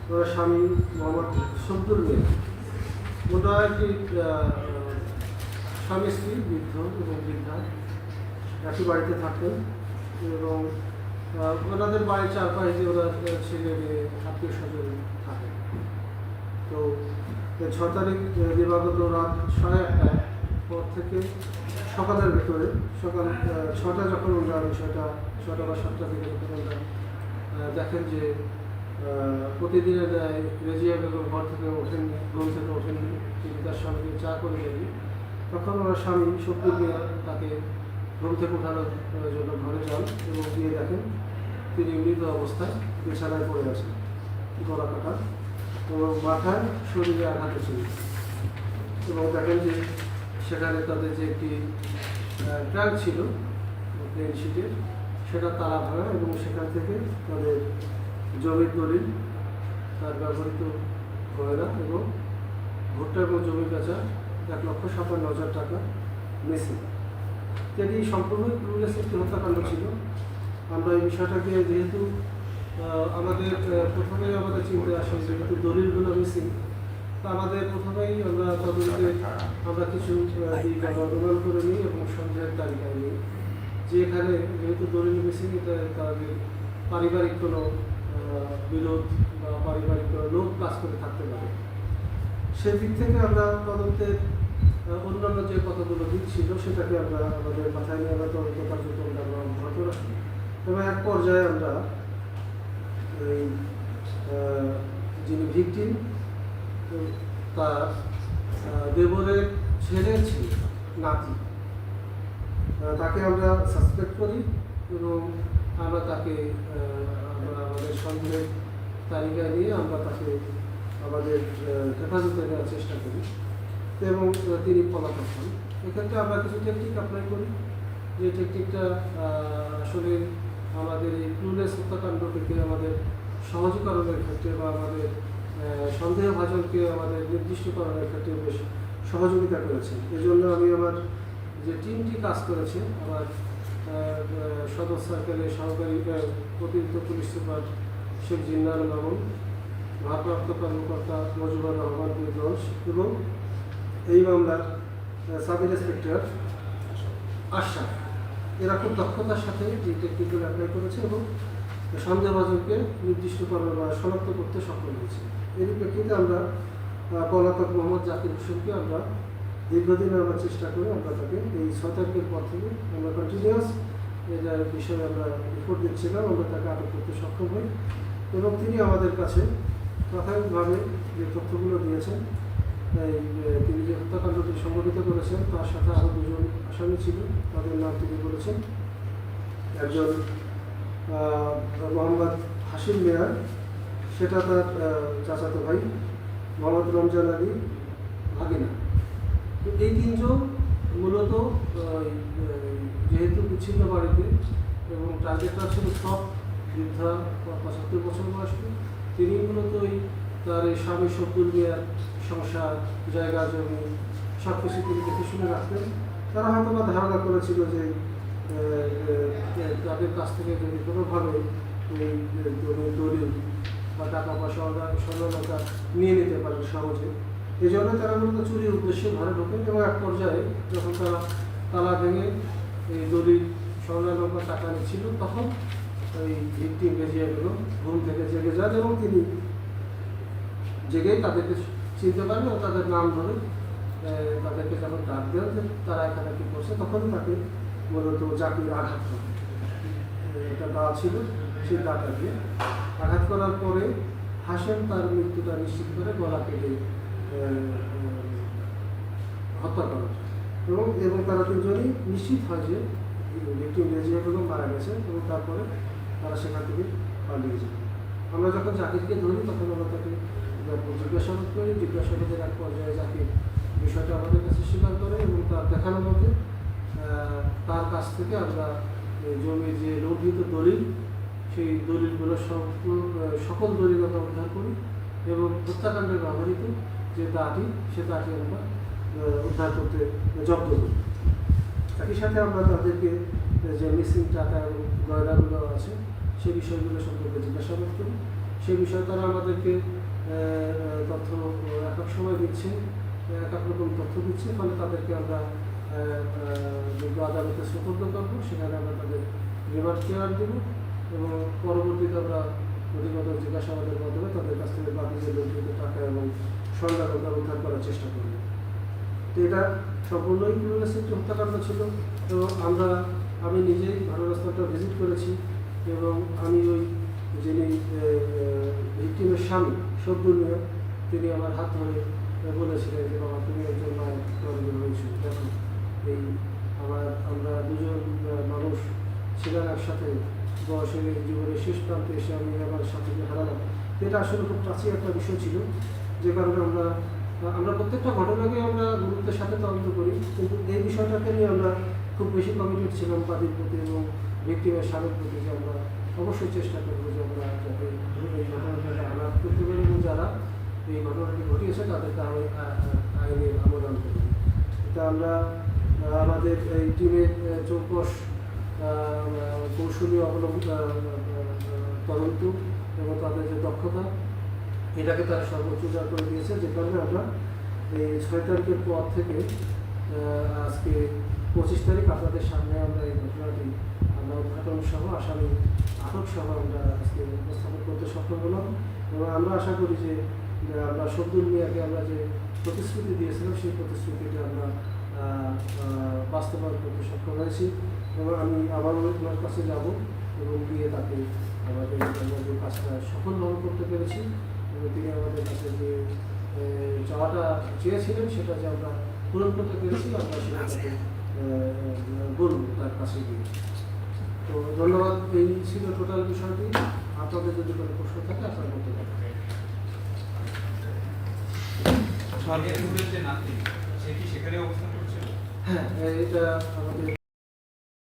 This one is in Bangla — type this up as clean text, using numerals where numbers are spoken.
ওনার স্বামী মোহাম্মদ শব্দুল মিয়া। ওটা একটি স্বামী স্ত্রী, বৃদ্ধ এবং বৃদ্ধা, একই বাড়িতে থাকেন এবং ওনাদের বাড়ির চারপাশে ওরা ছেলে মেয়ে আত্মীয় স্বজন থাকে। তো 6 তারিখ দিবাগত রাত 1:30টার পর থেকে সকালের ভেতরে সকাল 6টা যখন ওনারা বিষয়টা 6টা বা 7টা থেকে যখন ওনারা দেখেন যে প্রতিদিনের রেজিয়া বেগম ঘর থেকে ওঠেননি, ঘুম থেকে ওঠেননি, তিনি তার স্বামীকে চা করে দেননি, তখন ওনার স্বামী শব্দুল মিয়া তাকে ঘুম থেকে ওঠানোর জন্য ঘরে যান এবং গিয়ে দেখেন তিনি মৃত অবস্থায় বিছানায় পড়ে আছেন, গলা কাটা এবং মাথায় শরীরে আঘাত ছিল। এবং দেখেন যে সেখানে তাদের যে একটি ট্যাঙ্ক ছিল প্লেন শিটের, সেটা তালা ভাঙা এবং সেখান থেকে তাদের জমির দলিল, তার ব্যবহৃত গয়না এবং ভুট্টা এবং জমি বেচা 1,57,000 টাকা মিসিং। এটি সম্পূর্ণ ক্লুলেস একটি হত্যাকাণ্ড ছিল। আমরা এই বিষয়টাকে যেহেতু আমাদের প্রথমেই আমাদের চিন্তায় আসে যেহেতু দলিলগুলো মিসিং, তা আমাদের প্রথমেই আমরা তদন্তে আমরা কিছু দিক আমরা অনুমান করে নিই এবং সন্দেহের তালিকায় নিই যে এখানে যেহেতু দলিল মিসিং, এটা তাদের পারিবারিক কোনো বিরোধ বা পারিবারিক কোনো লোক কাজ করে থাকতে পারে। সেদিক থেকে আমরা তদন্তের অন্যান্য যে কতগুলো দিক ছিল সেটাকে আমরা আমাদের মাথায় নিয়ে আমরা তদন্ত কার্যক্রম আমরা অব্যাহত রাখি এবং এক পর্যায়ে আমরা এই যিনি ভিকটিম তার দেবরের ছেলের ছিল নাতি, তাকে আমরা সাসপেক্ট করি এবং আমরা তাকে আমাদের সন্দেহের তালিকায় নিয়ে আমরা তাকে আমাদের হেফাজতে নেওয়ার চেষ্টা করি এবং তিনি পলাতক হন। এক্ষেত্রে আমরা কিছু টেকনিক অ্যাপ্লাই করি, যে টেকনিকটা আসলে আমাদের এই ক্লুলেস হত্যাকাণ্ড থেকে আমাদের সহজীকরণের ক্ষেত্রে বা আমাদের সন্দেহভাজনকে আমাদের নির্দিষ্টকরণের ক্ষেত্রে বেশ সহযোগিতা করেছে। এই জন্য আমি আমার যে টিমটি কাজ করেছে, আমার সদর সার্কেলের সহকারী অতিরিক্ত পুলিশ সুপার শেখ জিন্নার মামুন, ভারপ্রাপ্ত কর্মকর্তা মজিবুর রহমান বিদ্রোহ এবং এই মামলার সাব ইন্সপেক্টর আশরাফ, এরা খুব দক্ষতার সাথে এই টেকনিকগুলো অ্যাপ্লাই করেছে এবং সন্দেহভাজনকে নির্দিষ্টকরণ বা শনাক্ত করতে সক্ষম হয়েছে। এর প্রেক্ষিতে আমরা পলাতক মোহাম্মদ জাকির হোসেনকে আমরা দীর্ঘদিন আমরা চেষ্টা করি, আমরা তাকে এই 6 তারিখের পর থেকে আমরা কন্টিনিউয়াস এটার বিষয়ে আমরা রিপোর্ট দিচ্ছিলাম, আমরা তাকে আটক করতে সক্ষম হই এবং তিনি আমাদের কাছে প্রাথমিকভাবে যে তথ্যগুলো দিয়েছেন, তিনি যে হত্যাকাণ্ডটি সংঘটিত করেছেন তার সাথে আরও 2জন আসামি ছিল, তাদের নাম তিনি বলেছেন। একজন মোহাম্মদ হাশিম মিয়া, সেটা তার চাচাতো ভাই, মোহাম্মদ রমজান আলী ভাগিনা। এই 3জন মূলত যেহেতু বিচ্ছিন্ন বাড়িতে এবং টার্গেটটা ছিল সব বৃদ্ধা 75 বছর বয়স্ক, তিনি মূলত তার এই স্বামী শব্দুল মিয়ার সংসার, জায়গা জমি সব কিছু তিনি দেখে শুনে রাখতেন। তারা হয়তো বা ধারণা করেছিল যে তাদের কাছ থেকে যদি কোনোভাবে এই দলিল বা টাকা পয়সা স্বর্ণালঙ্কার নিয়ে নিতে পারে সহজে, এই জন্য তারা মূলত চুরির উদ্দেশ্যে ঘরে ঢোকেন এবং এক পর্যায়ে যখন তারা তালা ভেঙে এই দলিল স্বর্ণালঙ্কার টাকা নিচ্ছিল, তখন ওই ভিকটিম বেজিয়ে গেল, ঘুম থেকে জেগে যান এবং তিনি জেগেই তাদেরকে চিনতে পারেন ও তাদের নাম ধরে তাদেরকে যখন ডাক দেন যে তারা এখানে কী করছে, তখনই তাকে মূলত জাকির আঘাত করে, এটা দা ছিল, সেই দাটা দিয়ে আঘাত করার পরে হাসেম তার মৃত্যুটা নিশ্চিত করে গলা কেটে হত্যা করা এবং তারা 3জনই নিশ্চিত হয় যে ভিকটিম রেজিয়া বেগম মারা গেছে এবং তারপরে তারা সেখান থেকে পালিয়ে যায়। আমরা যখন জাকিরকে ধরি তখন আমরা তাকে জিজ্ঞাসাবাদ করি, জিজ্ঞাসাবাদের এক পর্যায়ে জাকির বিষয়টা আমাদের কাছে স্বীকার করে এবং তার দেখানো মতে তার কাছ থেকে আমরা জমির যে লঙ্ঘিত দলিল, সেই দলিলগুলো সকল দলিল আমরা উদ্ধার করি এবং হত্যাকাণ্ডে ব্যবহৃত যে দাঁটি, সে দাঁটি আমরা উদ্ধার করতে জব্দ করি। একই সাথে আমরা তাদেরকে যে মিসিং টাকা এবং গয়নাগুলো আছে সে বিষয়গুলো সম্পর্কে জিজ্ঞাসাবাদ করি। সেই বিষয়ে তারা আমাদেরকে তথ্য এক এক সময় দিচ্ছে, এক এক রকম তথ্য দিচ্ছে, ফলে তাদেরকে আমরা যোগ্য আদালতে সুপর্দ করবো, সেখানে আমরা তাদের রিমান্ড কেয়ার দেব এবং পরবর্তীতে আমরা প্রতিবেদন জিজ্ঞাসাবাদের মাধ্যমে তাদের কাছ থেকে বাকি যে লজ্জিত টাকা এবং স্বর্ণার উদ্ধার করার চেষ্টা করব। তো এটা সম্পূর্ণই ক্লুলেস একটি হত্যাকাণ্ড ছিল এবং আমি নিজেই ঘটনাস্থলটা ভিজিট করেছি এবং আমি ওই যিনি ভিকটিমের স্বামী শব্দুল মিয়া, তিনি আমার হাত ধরে বলেছিলেন যে বাবা তুমি একজন মায়ের প্রয়োজন হয়েছিল, দেখো এই আমরা দুজন মানুষ ছিলাম একসাথে, বয়সের জীবনের শেষ প্রান্তে এসে আমি আমার সাথীকে হারালাম। এটা আসলে খুব প্রাচীন একটা বিষয় ছিল, যে কারণে আমরা প্রত্যেকটা ঘটনাকে আমরা গুরুত্বের সাথে তদন্ত করি, কিন্তু এই বিষয়টাকে নিয়ে আমরা খুব বেশি কমিটেড ছিলাম বাদীর প্রতি এবং ভিকটিমের স্বামীর প্রতি, যে আমরা অবশ্যই চেষ্টা করবো যে আমরা যাতে এই ঘটনাটাকে আলাপ করতে পারি এবং যারা এই ঘটনাটি ঘটিয়েছে তাদেরকে আইনের আবেদন করি। এটা আমরা আমাদের এই টিমের চৌকস কৌশলী তদন্ত এবং তাদের যে দক্ষতা, এটাকে তারা সর্বোচ্চ উজাড় করে দিয়েছে, যে কারণে আমরা এই 6 তারিখের পর থেকে আজকে 25 তারিখ আপনাদের সামনে আমরা এই ঘটনাটি আমরা উদ্ঘাটন সহ আসামি আটক সহ আমরা আজকে উপস্থাপন করতে সক্ষম হলাম এবং আমরা আশা করি যে আমরা শব্দুল মিয়াকে আমরা যে প্রতিশ্রুতি দিয়েছিলাম সেই প্রতিশ্রুতিটা আমরা বাস্তবায়ন করতে সক্ষম হয়েছি এবং আমি আবারও ওনার কাছে যাব এবং গিয়ে তাকে আমাদের কাজটা সফলভাবে করতে পেরেছি এবং তিনি আমাদের কাছে যে চাওয়াটা চেয়েছিলেন সেটা যে আমরা পূরণ করতে পেরেছি, আমরা সেটাকে বলব তার কাছে গিয়ে। তো ধন্যবাদ। এই ছিল টোটাল বিষয়টি। আপনাদের যদি কোনো প্রশ্ন থাকে আপনারা করতে পারেন। হ্যাঁ, এটা আমাদের